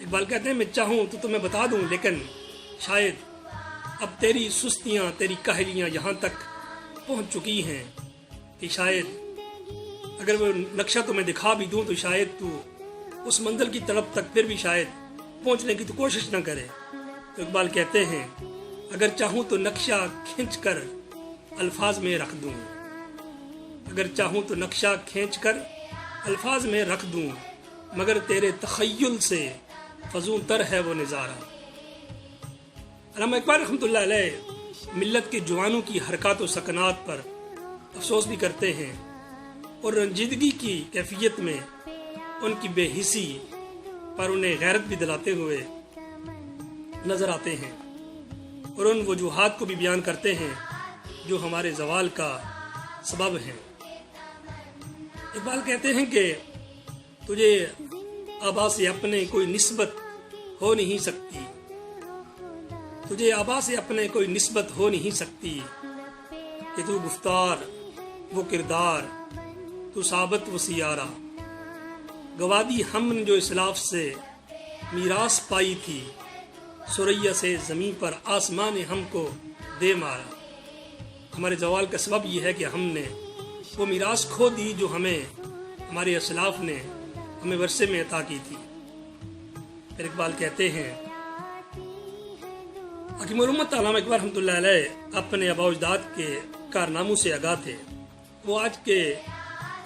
اقبال کہتے ہیں میں چاہوں تو تمہیں بتا دوں، لیکن شاید اب تیری سستیاں، تیری کاہلیاں یہاں تک پہنچ چکی ہیں کہ شاید اگر وہ نقشہ تمہیں دکھا بھی دوں تو شاید تو اس منزل کی طرف تک پھر بھی شاید پہنچنے کی تو کوشش نہ کرے۔ تو اقبال کہتے ہیں اگر چاہوں تو نقشہ کھینچ کر الفاظ میں رکھ دوں، اگر چاہوں تو نقشہ کھینچ کر الفاظ میں رکھ دوں، مگر تیرے تخیل سے فزوں تر ہے وہ نظارہ۔ علامہ اقبال رحمۃ اللہ علیہ ملت کے جوانوں کی حرکات و سکنات پر افسوس بھی کرتے ہیں اور رنجیدگی کی کیفیت میں ان کی بے حسی پر انہیں غیرت بھی دلاتے ہوئے نظر آتے ہیں اور ان وجوہات کو بھی بیان کرتے ہیں جو ہمارے زوال کا سبب ہیں۔ اقبال کہتے ہیں کہ تجھے آبا سے اپنے کوئی نسبت ہو نہیں سکتی، تجھے آبا سے اپنے کوئی نسبت ہو نہیں سکتی کہ تو گفتار وہ کردار تو ثابت وہ سیارہ، گوادی ہم نے جو اسلاف سے میراث پائی تھی، سریا سے زمین پر آسمان نے ہم کو دے مارا۔ ہمارے زوال کا سبب یہ ہے کہ ہم نے وہ میراث کھو دی جو ہمیں ہمارے اسلاف نے ہمیں ورثے میں عطا کی تھی۔ پھر اقبال کہتے ہیں حکیم الامت علامہ اقبال رحمۃ اللہ علیہ اپنے آباء و اجداد کے کارناموں سے آگاہ تھے۔ وہ آج کے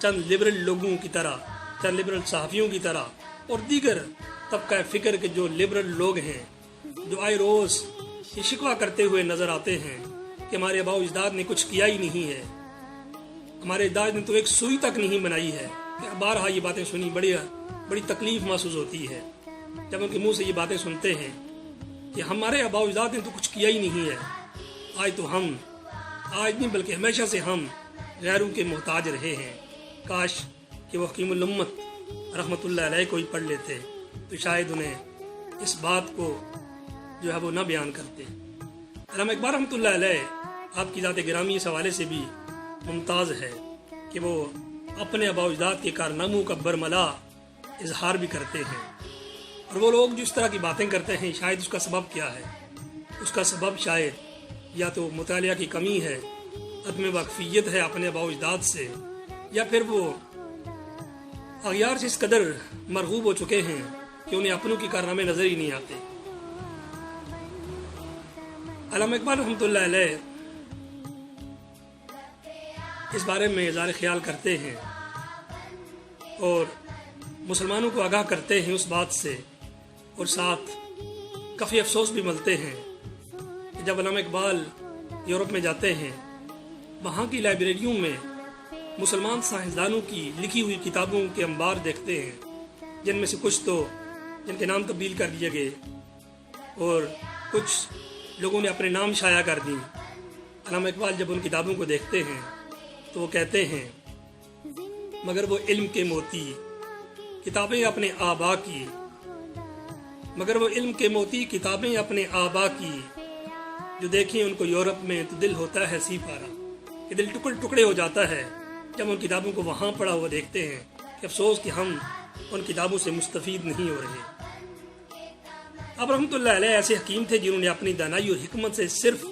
چند لبرل لوگوں کی طرح، چند لبرل صحافیوں کی طرح اور دیگر طبقہ فکر کے جو لبرل لوگ ہیں، جو آئے روز یہ شکوہ کرتے ہوئے نظر آتے ہیں کہ ہمارے آباء و اجداد نے کچھ کیا ہی نہیں ہے، ہمارے اجداد نے تو ایک سوئی تک نہیں بنائی ہے۔ کہ بارہا یہ باتیں سنی بڑی تکلیف محسوس ہوتی ہے جب ان کے منہ سے یہ باتیں سنتے ہیں کہ ہمارے آباء و اجداد نے تو کچھ کیا ہی نہیں ہے، آج نہیں بلکہ ہمیشہ سے ہم غیروں کے محتاج رہے ہیں۔ کاش کہ وہ حکیم الامت رحمۃ اللہ علیہ کو ہی پڑھ لیتے تو شاید انہیں اس بات کو جو ہے وہ نہ بیان کرتے۔ علامہ اقبال رحمۃ اللہ علیہ آپ کی ذات گرامی اس حوالے سے بھی ممتاز ہے کہ وہ اپنے آباء و اجداد کے کارناموں کا برملا اظہار بھی کرتے ہیں، اور وہ لوگ جو اس طرح کی باتیں کرتے ہیں شاید اس کا سبب کیا ہے؟ اس کا سبب شاید یا تو مطالعہ کی کمی ہے، عدم واقفیت ہے اپنے آباء و اجداد سے، یا پھر وہ اغیار سے اس قدر مرغوب ہو چکے ہیں کہ انہیں اپنوں کی کارنامے نظر ہی نہیں آتے۔ علامہ اقبال رحمۃ اللہ علیہ اس بارے میں اظہار خیال کرتے ہیں اور مسلمانوں کو آگاہ کرتے ہیں اس بات سے، اور ساتھ کافی افسوس بھی ملتے ہیں کہ جب علامہ اقبال یورپ میں جاتے ہیں، وہاں کی لائبریریوں میں مسلمان سائنسدانوں کی لکھی ہوئی کتابوں کے انبار دیکھتے ہیں، جن میں سے کچھ تو جن کے نام تبدیل کر دیے گئے اور کچھ لوگوں نے اپنے نام شائع کر دیں۔ علامہ اقبال جب ان کتابوں کو دیکھتے ہیں تو وہ کہتے ہیں مگر وہ علم کے موتی کتابیں اپنے آبا کی، مگر وہ علم کے موتی کتابیں اپنے آبا کی، جو دیکھیں ان کو یورپ میں تو دل ہوتا ہے سی پارا، کہ دل ٹکڑے ہو جاتا ہے جب ان کتابوں کو وہاں پڑھا ہوا دیکھتے ہیں کہ افسوس کہ ہم ان کتابوں سے مستفید نہیں ہو رہے۔ اب رحمۃ اللہ علیہ ایسے حکیم تھے جنہوں نے اپنی دانائی اور حکمت سے صرف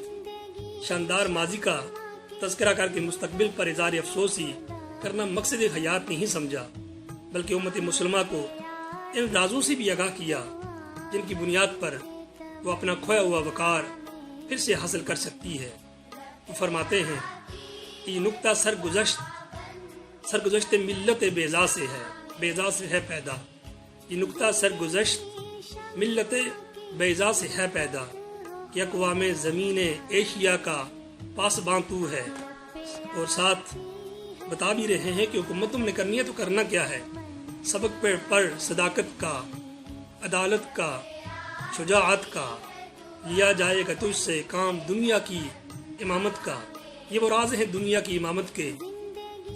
شاندار ماضی کا تذکرہ کر کے مستقبل پر اظہار افسوسی کرنا مقصد حیات نہیں سمجھا، بلکہ امت مسلمہ کو ان رازوں سے بھی آگاہ کیا جن کی بنیاد پر وہ اپنا کھویا ہوا وقار پھر سے حاصل کر سکتی ہے۔ وہ فرماتے ہیں کہ یہ نقطہ سرگزشت ملت بیضا سے ہے، بیضا سے ہے پیدا، یہ نقطہ سرگزشت ملت بیضا سے ہے پیدا، کہ اقوام زمین ایشیا کا پاسباں تو ہے۔ اور ساتھ بتا بھی رہے ہیں کہ حکومت تم نے کرنی ہے تو کرنا کیا ہے، سبق پر صداقت کا، عدالت کا، شجاعت کا، لیا جائے گا تجھ سے کام دنیا کی امامت کا۔ یہ وہ راز ہیں دنیا کی امامت کے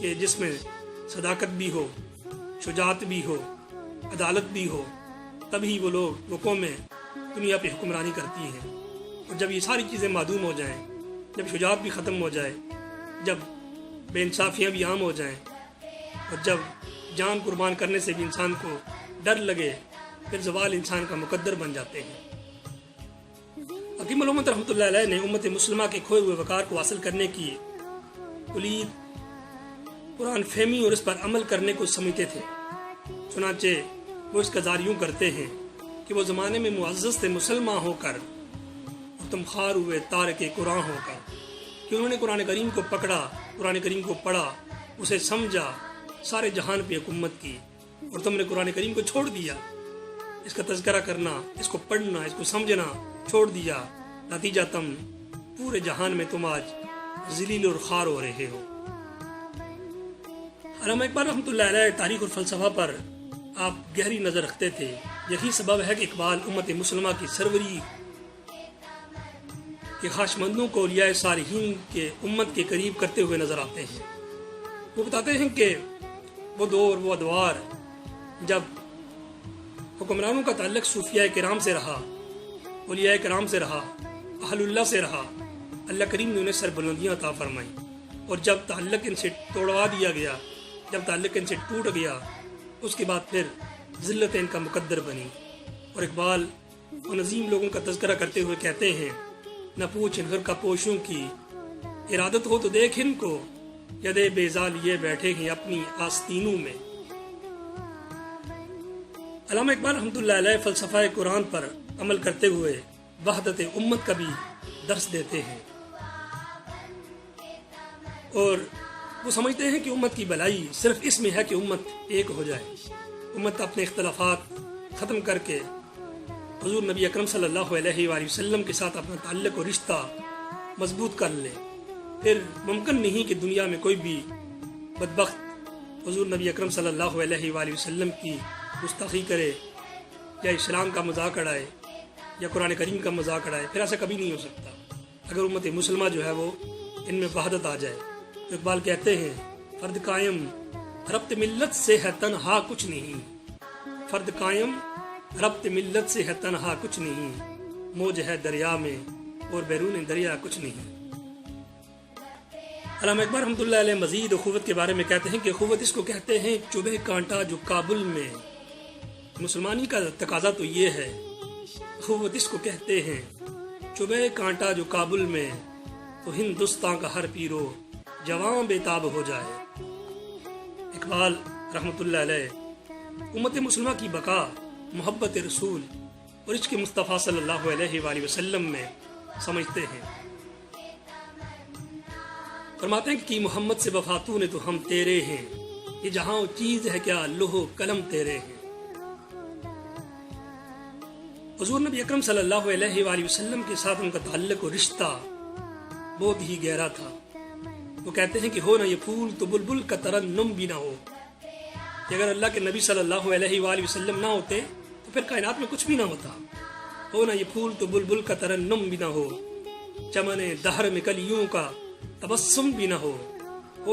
کہ جس میں صداقت بھی ہو، شجاعت بھی ہو، عدالت بھی ہو، تبھی وہ لوگ وہ قومیں دنیا پہ حکمرانی کرتی ہیں۔ اور جب یہ ساری چیزیں معدوم ہو جائیں، جب شجاعت بھی ختم ہو جائے، جب بے انصافیاں بھی عام ہو جائیں، اور جب جان قربان کرنے سے بھی انسان کو ڈر لگے پھر زوال انسان کا مقدر بن جاتے ہیں۔ حکیم الامت رحمۃ اللہ علیہ نے امت مسلمہ کے کھوئے ہوئے وقار کو حاصل کرنے کی کلید قرآن فہمی اور اس پر عمل کرنے کو سمجھتے تھے۔ چنانچہ وہ اس کا ظاہر کرتے ہیں کہ وہ زمانے میں معزز تھے مسلمان ہو کر اور تمخوار ہوئے تارک قرآن ہو کر، کہ انہوں نے قرآن کریم کو پکڑا، قرآن کریم کو پڑھا، اسے سمجھا، سارے جہان پہ حکومت کی، اور تم نے قرآن کریم کو چھوڑ دیا۔ اس کا تذکرہ کرنا، اس کو پڑھنا، اس کو سمجھنا چھوڑ دیا، نتیجہ تم پورے جہان میں تم آج ذلیل اور خوار ہو رہے ہو۔ علامہ اقبال رحمۃ اللہ علیہ تاریخ اور فلسفہ پر آپ گہری نظر رکھتے تھے۔ یہی سبب ہے کہ اقبال امت مسلمہ کی سروری کے خواہشمندوں کو اولیاء صالحین کے امت کے قریب کرتے ہوئے نظر آتے ہیں۔ وہ بتاتے ہیں کہ وہ دور، وہ ادوار جب حکمرانوں کا تعلق صوفیاء کرام سے رہا، اولیاء کرام سے رہا، اہل اللہ سے رہا، اللہ کریم نے انہیں سربلندیاں عطا فرمائی، اور جب تعلق ان سے توڑوا دیا گیا، جب تعلق ان سے ٹوٹ گیا، اس کے بعد پھر ذلت ان کا مقدر بنی۔ اور اقبال ان عظیم لوگوں کا تذکرہ کرتے ہوئے کہتے ہیں، نہ پوچھ ان کا پوشوں کی، ارادت ہو تو دیکھ ان کو، یدے بیزا لیے بیٹھے ہیں اپنی آستینوں میں۔ علامہ اقبال رحمۃ اللہ علیہ فلسفہ قرآن پر عمل کرتے ہوئے وحدت امت کا بھی درس دیتے ہیں، اور وہ سمجھتے ہیں کہ امت کی بھلائی صرف اس میں ہے کہ امت ایک ہو جائے، امت اپنے اختلافات ختم کر کے حضور نبی اکرم صلی اللہ علیہ وآلہ وسلم کے ساتھ اپنا تعلق اور رشتہ مضبوط کر لے۔ پھر ممکن نہیں کہ دنیا میں کوئی بھی بدبخت حضور نبی اکرم صلی اللہ علیہ وآلہ وسلم کی گستاخی کرے، یا اسلام کا مذاق اڑائے، یا قرآن کریم کا مذاق اڑائے۔ پھر ایسا کبھی نہیں ہو سکتا اگر امت مسلمہ جو ہے وہ ان میں وحدت آ جائے۔ تو اقبال کہتے ہیں، فرد قائم ربط ملت سے ہے تنہا کچھ نہیں، فرد قائم ربط ملت سے ہے تنہا کچھ نہیں، موج ہے دریا میں اور بیرون دریا کچھ نہیں۔ علامہ اقبال رحمۃ اللہ علیہ مزید اخوت کے بارے میں کہتے ہیں کہ اخوت اس کو کہتے ہیں چبھے کانٹا جو کابل میں، مسلمانی کا تقاضا تو یہ ہے، اخوت اس کو کہتے ہیں چبھے کانٹا جو کابل میں، تو ہندوستان کا ہر پیرو جوان بے تاب ہو جائے۔ اقبال رحمۃ اللہ علیہ امت مسلمہ کی بقا محبت رسول اور عشق مصطفیٰ صلی اللہ علیہ وآلہ وسلم میں سمجھتے ہیں۔ فرماتے ہیں کہ محمد سے وفاتوں نے تو ہم تیرے ہیں، یہ جہاں چیز ہے کیا لوح قلم تیرے ہیں۔ حضور نبی اکرم صلی اللہ علیہ وآلہ وسلم کے ساتھ ان کا تعلق اور رشتہ بہت ہی گہرا تھا۔ وہ کہتے ہیں کہ ہو نہ یہ پھول تو بلبل کا ترنم بھی نہ ہو، کہ اگر اللہ کے نبی صلی اللہ علیہ وآلہ وسلم نہ ہوتے تو پھر کائنات میں کچھ بھی نہ ہوتا۔ ہو نہ یہ پھول تو بلبل کا ترنم بھی نہ ہو، چمن دہر میں کلیوں کا تبسم بھی نہ ہو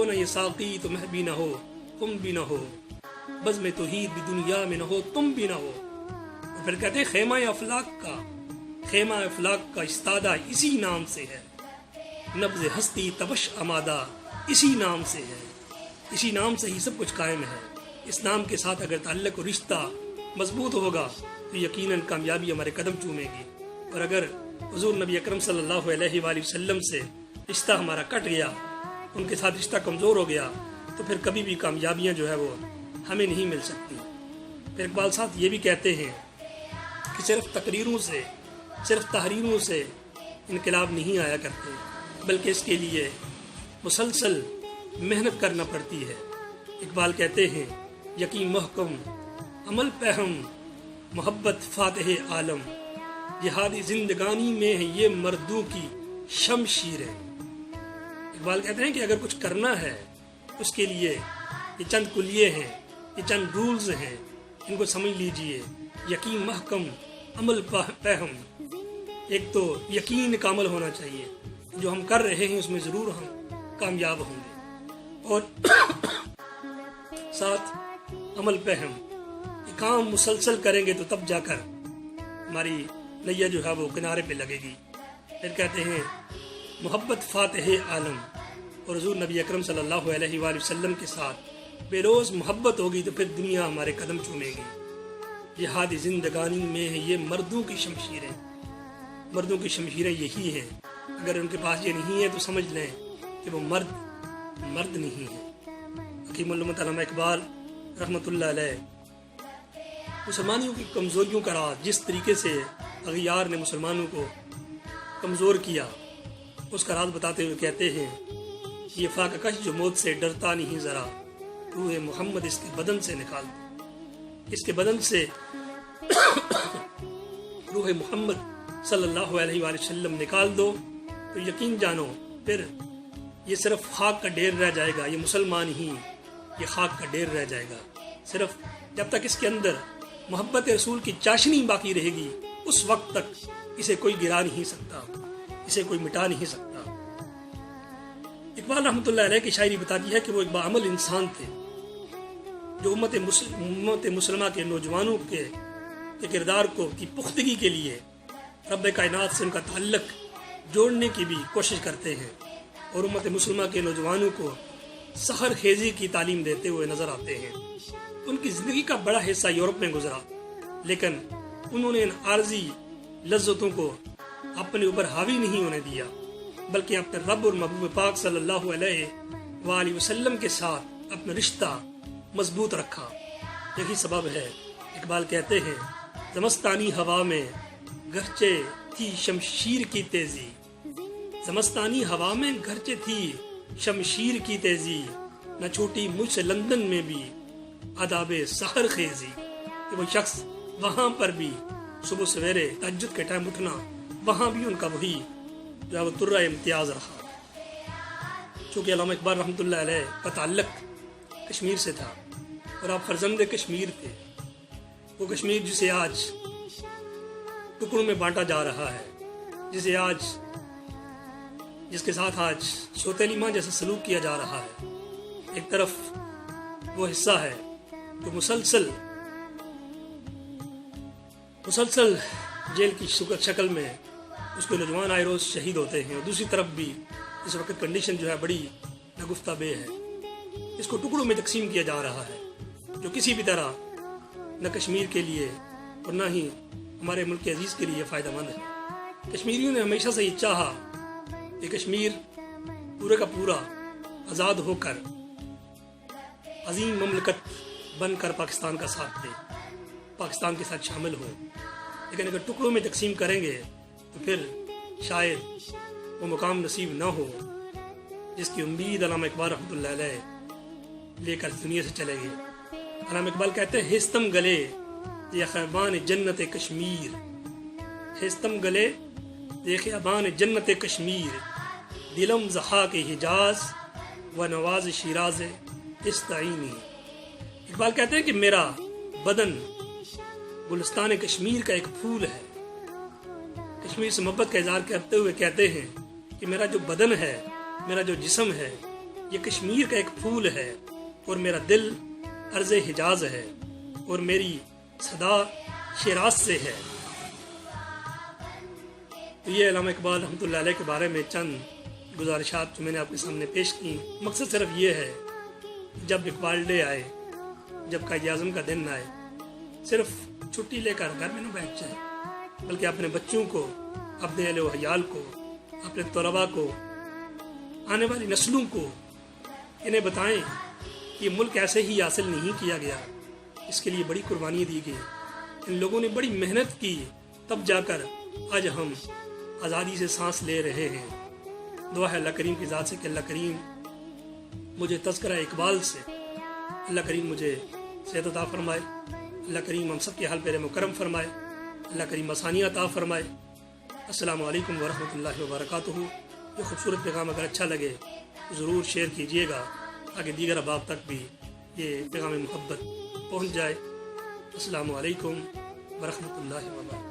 نہ یہ ساقی تو مہ بھی نہ ہو، تم بھی نہ ہو، بزم توحید بھی دنیا میں نہ ہو، تم بھی نہ ہو۔ اور پھر کہتے ہیں خیمہ افلاق کا استادہ اسی نام سے ہے، نبض ہستی تبش آمادہ اسی نام سے ہے، اسی نام سے ہی سب کچھ قائم ہے۔ اس نام کے ساتھ اگر تعلق و رشتہ مضبوط ہوگا تو یقیناً کامیابی ہمارے قدم چومے گی، اور اگر حضور نبی اکرم صلی اللہ علیہ وآلہ وسلم سے رشتہ ہمارا کٹ گیا، ان کے ساتھ رشتہ کمزور ہو گیا، تو پھر کبھی بھی کامیابیاں جو ہے وہ ہمیں نہیں مل سکتی۔ پھر اقبال صاحب یہ بھی کہتے ہیں کہ صرف تقریروں سے، صرف تحریروں سے انقلاب نہیں آیا کرتے، بلکہ اس کے لیے مسلسل محنت کرنا پڑتی ہے۔ اقبال کہتے ہیں یقین محکم عمل پہم محبت فاتح عالم، جہادی زندگانی میں ہے یہ مردوں کی شمشیر ہے۔ اقبال کہتے ہیں کہ اگر کچھ کرنا ہے اس کے لیے یہ چند کلیے ہیں، یہ چند رولز ہیں، ان کو سمجھ لیجئے۔ یقین محکم عمل پہم، ایک تو یقین کامل ہونا چاہیے، جو ہم کر رہے ہیں اس میں ضرور ہم کامیاب ہوں گے، اور ساتھ عمل پہم، یہ کام مسلسل کریں گے تو تب جا کر ہماری نیا جو ہے وہ کنارے پہ لگے گی۔ پھر کہتے ہیں محبت فاتح عالم، اور حضور نبی اکرم صلی اللہ علیہ وآلہ وسلم کے ساتھ بے روز محبت ہوگی تو پھر دنیا ہمارے قدم چومے گی۔ جہاد زندگانی میں ہے یہ مردوں کی شمشیریں، مردوں کی شمشیریں یہی ہیں۔ اگر ان کے پاس یہ نہیں ہے تو سمجھ لیں کہ وہ مرد نہیں ہے۔ حکیم الامت علامہ اقبال رحمۃ اللہ علیہ مسلمانوں کی کمزوریوں کا راز، جس طریقے سے اغیار نے مسلمانوں کو کمزور کیا، اس کا راز بتاتے ہوئے کہتے ہیں، یہ فاقہ کش جو موت سے ڈرتا نہیں ذرا، روح محمد اس کے بدن سے نکال دو، اس کے بدن سے روح محمد صلی اللہ علیہ وآلہ وسلم نکال دو تو یقین جانو پھر یہ صرف خاک کا ڈھیر رہ جائے گا، یہ مسلمان ہی یہ خاک کا ڈھیر رہ جائے گا۔ صرف جب تک اس کے اندر محبت رسول کی چاشنی باقی رہے گی، اس وقت تک اسے کوئی گرا نہیں سکتا، اسے کوئی مٹا نہیں سکتا۔ اقبال رحمۃ اللہ علیہ کی شاعری بتاتی ہے کہ وہ ایک باعمل انسان تھے جو امت مسلمہ کے نوجوانوں کے کردار کی پختگی کے لیے رب کائنات سے ان کا تعلق جوڑنے کی بھی کوشش کرتے ہیں، اور امت مسلمہ کے نوجوانوں کو سحر خیزی کی تعلیم دیتے ہوئے نظر آتے ہیں۔ ان کی زندگی کا بڑا حصہ یورپ میں گزرا، لیکن انہوں نے ان عارضی لذتوں کو اپنے اوپر حاوی نہیں ہونے دیا، بلکہ اپنے رب اور محبوب پاک صلی اللہ علیہ وآلہ وسلم کے ساتھ اپنا رشتہ مضبوط رکھا۔ یہی سبب ہے اقبال کہتے ہیں، زمستانی ہوا میں گرچہ تھی شمشیر کی تیزی، زمستانی ہوا میں گرچہ تھی شمشیر کی تیزی، نہ چھوٹی مجھ سے لندن میں بھی آداب سحر خیزی۔ کہ وہ شخص وہاں پر بھی صبح سویرے تہجد کے ٹائم اٹھنا، وہاں بھی ان کا وہی جو ہے وہ ترہ امتیاز رہا۔ چونکہ علامہ اقبال رحمۃ اللہ علیہ کا تعلق کشمیر سے تھا اور آپ فرزند کشمیر تھے، وہ کشمیر جسے آج ٹکڑوں میں بانٹا جا رہا ہے، جس کے ساتھ آج سوتیلی ماں جیسا سلوک کیا جا رہا ہے۔ ایک طرف وہ حصہ ہے جو مسلسل جیل کی شکل میں اس کے نوجوان آئے روز شہید ہوتے ہیں، اور دوسری طرف بھی اس وقت کنڈیشن جو ہے بڑی نگفتہ بے ہے۔ اس کو ٹکڑوں میں تقسیم کیا جا رہا ہے، جو کسی بھی طرح نہ کشمیر کے لیے اور نہ ہی ہمارے ملک عزیز کے لیے فائدہ مند ہے۔ کشمیریوں نے ہمیشہ سے یہ چاہا کہ کشمیر پورے کا پورا آزاد ہو کر عظیم مملکت بن کر پاکستان کا ساتھ دے، پاکستان کے ساتھ شامل ہو، لیکن اگر ٹکڑوں میں تقسیم کریں گے تو پھر شاید وہ مقام نصیب نہ ہو جس کی امید علامہ اقبال رحمۃ اللہ علیہ لے کر دنیا سے چلے گئے۔ علامہ اقبال کہتے ہیں، ہستم گلے یہ خیبان جنت کشمیر، ہستم گلے یہ خیبان جنت کشمیر، دلم زحا کے حجاز و نواز شیراز استعینی۔ اقبال کہتے ہیں کہ میرا بدن گلستان کشمیر کا ایک پھول ہے۔ کشمیر سے محبت کا اظہار کرتے ہوئے کہتے ہیں کہ میرا جو بدن ہے، میرا جو جسم ہے، یہ کشمیر کا ایک پھول ہے، اور میرا دل ارض حجاز ہے، اور میری صدا شیراز سے ہے۔ تو یہ علامہ اقبال رحمۃ اللہ علیہ کے بارے میں چند گزارشات جو میں نے آپ کے سامنے پیش کی۔ مقصد صرف یہ ہے، جب اقبال ڈے آئے، جب قائد اعظم کا دن آئے، صرف چھٹی لے کر گھر میں نہ بیٹھ جائے، بلکہ اپنے بچوں کو، اپنے اہل و عیال کو، اپنے طلباء کو، آنے والی نسلوں کو انہیں بتائیں کہ یہ ملک ایسے ہی حاصل نہیں کیا گیا، اس کے لیے بڑی قربانی دی گئی، ان لوگوں نے بڑی محنت کی، تب جا کر آج ہم آزادی سے سانس لے رہے ہیں۔ دعا ہے اللہ کریم کی ذات سے کہ اللہ کریم مجھے تذکرہ اقبال سے اللہ کریم مجھے صحت عطا فرمائے، اللہ کریم ہم سب کے حال پہ مکرم فرمائے، اللہ کریم آسانی عطا فرمائے۔ السلام علیکم ورحمۃ اللہ وبرکاتہ۔ یہ خوبصورت پیغام اگر اچھا لگے ضرور شیئر کیجیے گا تاکہ دیگر احباب تک بھی یہ پیغام محبت پہنچ جائے۔ السلام علیکم ورحمۃ اللہ وبرکاتہ۔